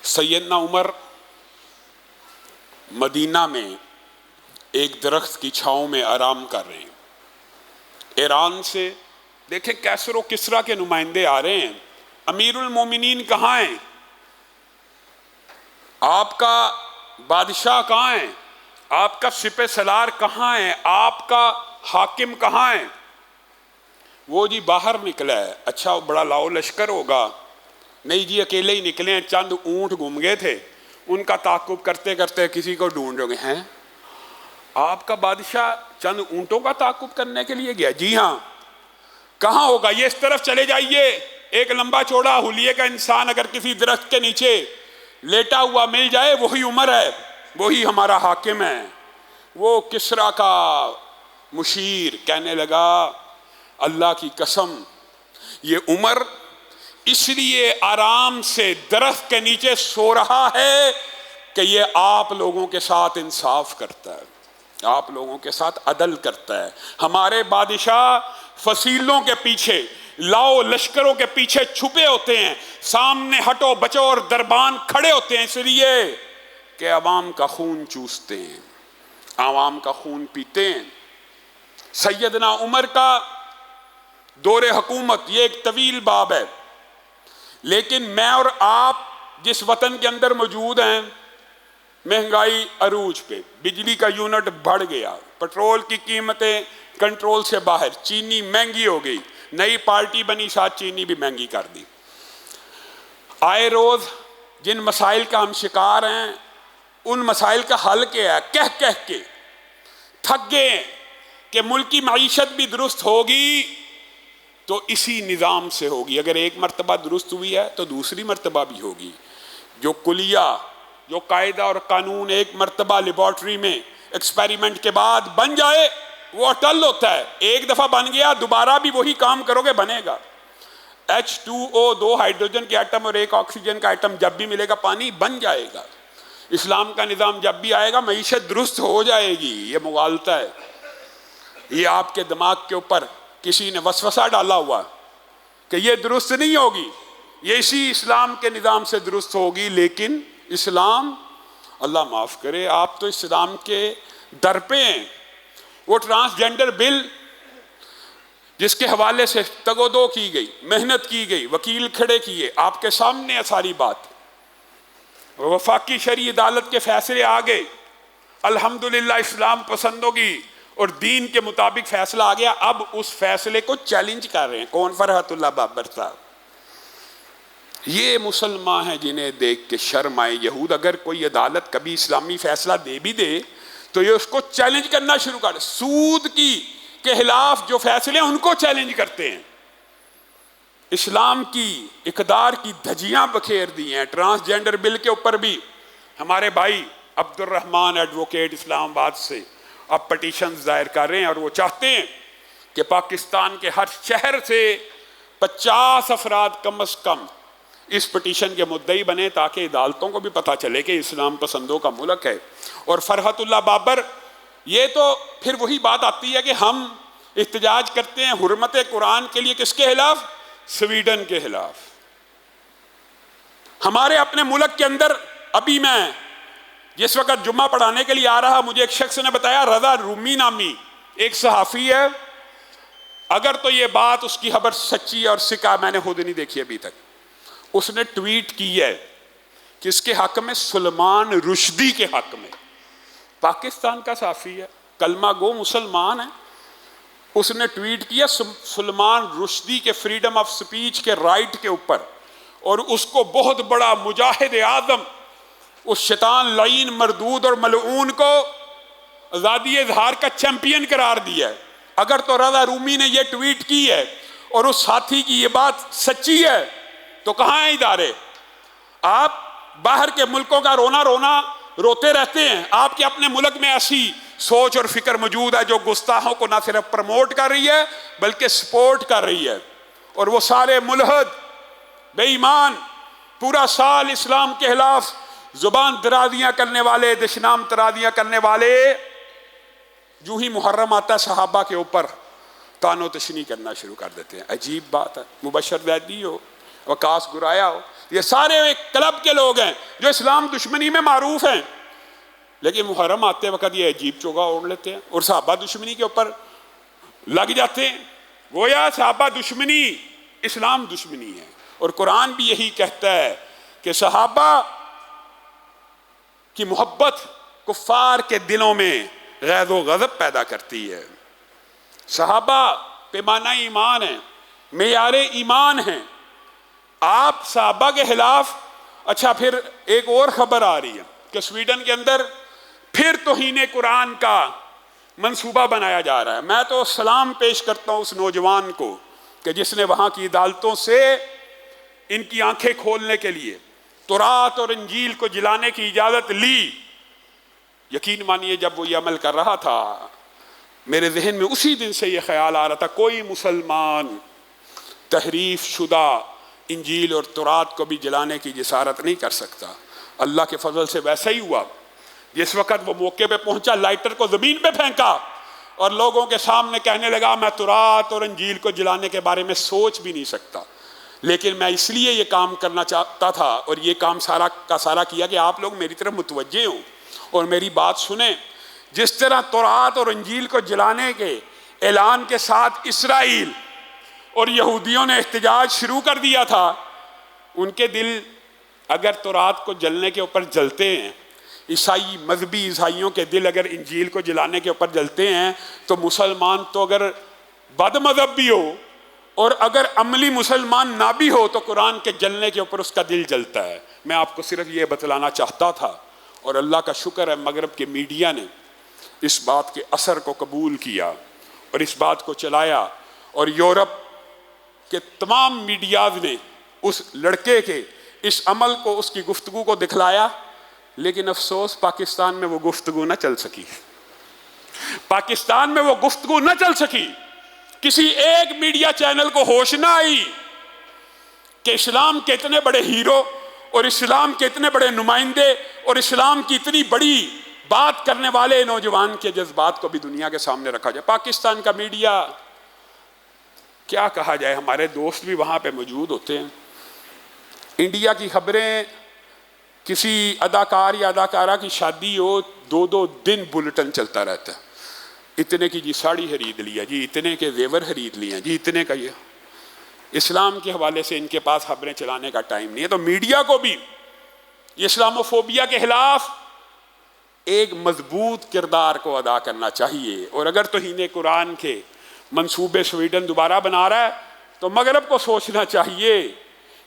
सैयदना Umar Medina में एक दरख्त की छांव में आराम कर रहे हैं। ईरान से देखें कैसर व किसरा के नुमाइंदे आ रहे हैं। अमीरुल मोमिनीन कहाँ हैं? आपका बादशाह कहाँ है? आपका सिपह सलार कहाँ है? आपका हाकिम कहाँ है? वो जी बाहर निकला है। अच्छा वो बड़ा लाओ लश्कर होगा? नहीं जी, अकेले ही निकले हैं। चंद ऊंट घूम गए थे, उनका ताकुब करते करते किसी को ढूंढ रहे हैं। आपका बादशाह चंद ऊंटों का ताकुब करने के लिए गया? जी हाँ। कहाँ होगा? ये इस तरफ चले जाइए। एक लंबा चौड़ा हुलिये का इंसान अगर किसी दरख्त के नीचे लेटा हुआ मिल जाए, वही उमर है, वही हमारा हाकिम है। वो किसरा का मुशीर कहने लगा, अल्लाह की कसम ये उमर इसलिए आराम से दरख्त के नीचे सो रहा है कि ये आप लोगों के साथ इंसाफ करता है, आप लोगों के साथ अदल करता है। हमारे बादशाह फसीलों के पीछे, लाओ लश्करों के पीछे छुपे होते हैं, सामने हटो बचो और दरबान खड़े होते हैं इसलिए कि अवाम का खून चूसते हैं, आवाम का खून पीते हैं। सैयदना उमर का दौरे हुकूमत ये एक तवील बाब है, लेकिन मैं और आप जिस वतन के अंदर मौजूद हैं, महंगाई अरूज पे, बिजली का यूनिट बढ़ गया, पेट्रोल की कीमतें कंट्रोल से बाहर, चीनी महंगी हो गई, नई पार्टी बनी साथ चीनी भी महंगी कर दी। आए रोज जिन मसाइल का हम शिकार हैं, उन मसाइल का हल क्या है? कह कह के थक गए कि मुल्क की मईशत भी दुरुस्त होगी तो इसी निज़ाम से होगी। अगर एक मरतबा दुरुस्त हुई है तो दूसरी मरतबा भी होगी। जो कुलिया, जो कायदा और कानून एक मरतबा लेबॉर्ट्री में एक्सपेरिमेंट के बाद बन जाए, वो अटल होता है। एक दफ़ा बन गया, दोबारा भी वही काम करोगे बनेगा। H2O, 2 हाइड्रोजन के आइटम और 1 ऑक्सीजन का आइटम जब भी मिलेगा पानी बन जाएगा। इस्लाम का निज़ाम जब भी आएगा मईशत दुरुस्त हो जाएगी। ये मुगालता है, ये आपके दिमाग के ऊपर किसी ने वसवसा डाला हुआ कि ये दुरुस्त नहीं होगी, ये इसी इस्लाम के निज़ाम से दुरुस्त होगी। लेकिन इस्लाम, अल्लाह माफ़ करे, आप तो इस्लाम के दर पे हैं। वो ट्रांसजेंडर बिल जिसके हवाले से तगोदो की गई, मेहनत की गई, वकील खड़े किए, आपके सामने है सारी बात। वफाकी शरी अदालत के फैसले आ गए, अल्हम्दुलिल्लाह इस्लाम पसंदों की और दीन के मुताबिक फैसला आ गया। अब उस फैसले को चैलेंज कर रहे हैं कौन? फरहतुल्लाह बाबर साहब। ये मुसलमान हैं जिन्हें देख के शर्म आए। यहूद अगर कोई अदालत कभी इस्लामी फैसला दे भी दे तो ये उसको चैलेंज करना शुरू कर, सूद की के खिलाफ जो फैसले उनको चैलेंज करते हैं। इस्लाम की इक़दार की धज्जियां बखेर दी हैं। ट्रांसजेंडर बिल के ऊपर भी हमारे भाई अब्दुर्रहमान एडवोकेट इस्लामाबाद से अब पटिशन दायर कर रहे हैं और वो चाहते हैं कि पाकिस्तान के हर शहर से 50 अफराद कम अज़ कम इस पटिशन के मुद्दई बने, ताकि अदालतों को भी पता चले कि इस्लाम पसंदों का मुल्क है। और फरहतुल्लाह बाबर, ये तो फिर वही बात आती है कि हम इख्तिजाज करते हैं हुर्मत कुरान के लिए किसके खिलाफ? स्वीडन के खिलाफ। हमारे अपने मुल्क के अंदर अभी मैं जिस वक्त जुम्मा पढ़ाने के लिए आ रहा, मुझे एक शख्स ने बताया, रजा रूमी नामी एक सहाफ़ी है, अगर तो ये बात उसकी खबर सच्ची और सिका, मैंने खुद नहीं देखी अभी तक, उसने ट्वीट की है किसके हक में? सलमान रुश्दी के हक में। पाकिस्तान का सहाफ़ी है, कलमा गो मुसलमान है, उसने ट्वीट किया सलमान रुश्दी के फ्रीडम ऑफ स्पीच के राइट के ऊपर, और उसको बहुत बड़ा मुजाहिद आज़म, उस शैतान लाइन मरदूद और मलऊन को आज़ादी इज़हार का चैंपियन करार दिया है। अगर तो रज़ा रूमी ने यह ट्वीट की है और उस साथी की यह बात सच्ची है तो कहाँ है इदारे? आप बाहर के मुल्कों का रोना रोना रोते रहते हैं, आपके अपने मुल्क में ऐसी सोच और फिक्र मौजूद है जो गुस्ताहों को ना सिर्फ प्रमोट कर रही है बल्कि सपोर्ट कर रही है। और वो सारे मुल्हद बेईमान पूरा साल इस्लाम के खिलाफ जुबान दराजियां करने वाले, दशनाम तराजियां करने वाले, यूं ही मुहर्रम आता है सहाबा के ऊपर तानो तशनी करना शुरू कर देते हैं। अजीब बात है। मुबशर ज़ैदी हो, वकास गुराया हो, ये सारे एक क्लब के लोग हैं जो इस्लाम दुश्मनी में मारूफ हैं, लेकिन मुहर्रम आते वक्त ये अजीब चोगा ओढ़ लेते हैं और सहाबा दुश्मनी के ऊपर लग जाते हैं। गोया सहाबा दुश्मनी इस्लाम दुश्मनी है। और कुरान भी यही कहता है कि सहाबा की मोहब्बत कुफ्फार के दिलों में गैज़ व गज़ब पैदा करती है। सहाबा पैमाना ईमान है, मेयारे ईमान है। आप सहाबा के खिलाफ, अच्छा फिर एक और खबर आ रही है कि स्वीडन के अंदर फिर तौहीन कुरान का मंसूबा बनाया जा रहा है। मैं तो सलाम पेश करता हूँ उस नौजवान को कि जिसने वहाँ की अदालतों से इनकी आंखें खोलने के लिए तौरात और इंजील को जलाने की इजाज़त ली। यकीन मानिए जब वो ये अमल कर रहा था, मेरे जहन में उसी दिन से ये ख्याल आ रहा था कोई मुसलमान तहरीफ शुदा इंजील और तौरात को भी जलाने की जिसारत नहीं कर सकता। अल्लाह के फजल से वैसा ही हुआ। जिस वक़्त वो मौके पे पहुंचा, लाइटर को ज़मीन पे फेंका और लोगों के सामने कहने लगा मैं तौरात और इंजील को जलाने के बारे में सोच भी नहीं सकता, लेकिन मैं इसलिए ये काम करना चाहता था और ये काम सारा का सारा किया कि आप लोग मेरी तरफ मुतवज्जे हों और मेरी बात सुने। जिस तरह तौरात और इंजील को जलाने के ऐलान के साथ इसराइल और यहूदियों ने एहतजाज शुरू कर दिया था, उनके दिल अगर तौरात को जलने के ऊपर जलते हैं, ईसाई मजहबी ईसाइयों के दिल अगर इंजील को जलाने के ऊपर जलते हैं, तो मुसलमान तो अगर बदमज़हब भी हो और अगर अमली मुसलमान ना भी हो तो कुरान के जलने के ऊपर उसका दिल जलता है। मैं आपको सिर्फ ये बतलाना चाहता था और अल्लाह का शुक्र है मगरब के मीडिया ने इस बात के असर को कबूल किया और इस बात को चलाया और यूरोप के तमाम मीडियाज ने उस लड़के के इस अमल को, उसकी गुफ्तगू को दिखलाया। लेकिन अफसोस पाकिस्तान में वो गुफ्तगू न चल सकी। पाकिस्तान में वो गुफ्तगू न चल सकी। किसी एक मीडिया चैनल को होश ना आई कि इस्लाम के इतने बड़े हीरो और इस्लाम के इतने बड़े नुमाइंदे और इस्लाम की इतनी बड़ी बात करने वाले नौजवान के जज्बात को भी दुनिया के सामने रखा जाए। पाकिस्तान का मीडिया, क्या कहा जाए, हमारे दोस्त भी वहाँ पे मौजूद होते हैं। इंडिया की खबरें, किसी अदाकार या अदाकारा की शादी हो, 2-2 दिन बुलेटिन चलता रहता है। इतने की जी साड़ी खरीद लिया जी, इतने के जेवर खरीद लिए जी, इतने का ये। इस्लाम के हवाले से इनके पास खबरें चलाने का टाइम नहीं है। तो मीडिया को भी इस्लामोफोबिया के खिलाफ एक मजबूत किरदार को अदा करना चाहिए। और अगर तौहीन कुरान के मंसूबे स्वीडन दोबारा बना रहा है तो मगरब को सोचना चाहिए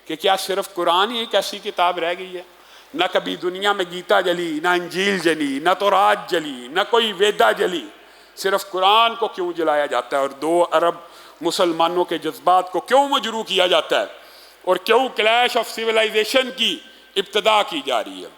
कि क्या सिर्फ कुरान ही एक ऐसी किताब रह गई है? न कभी दुनिया में गीता जली, ना इंजील जली, ना तौरात जली, ना कोई वेदा जली, सिर्फ कुरान को क्यों जलाया जाता है? और 2 अरब मुसलमानों के जज्बात को क्यों मजरू किया जाता है? और क्यों क्लैश ऑफ सिविलाइजेशन की इब्तदा की जा रही है?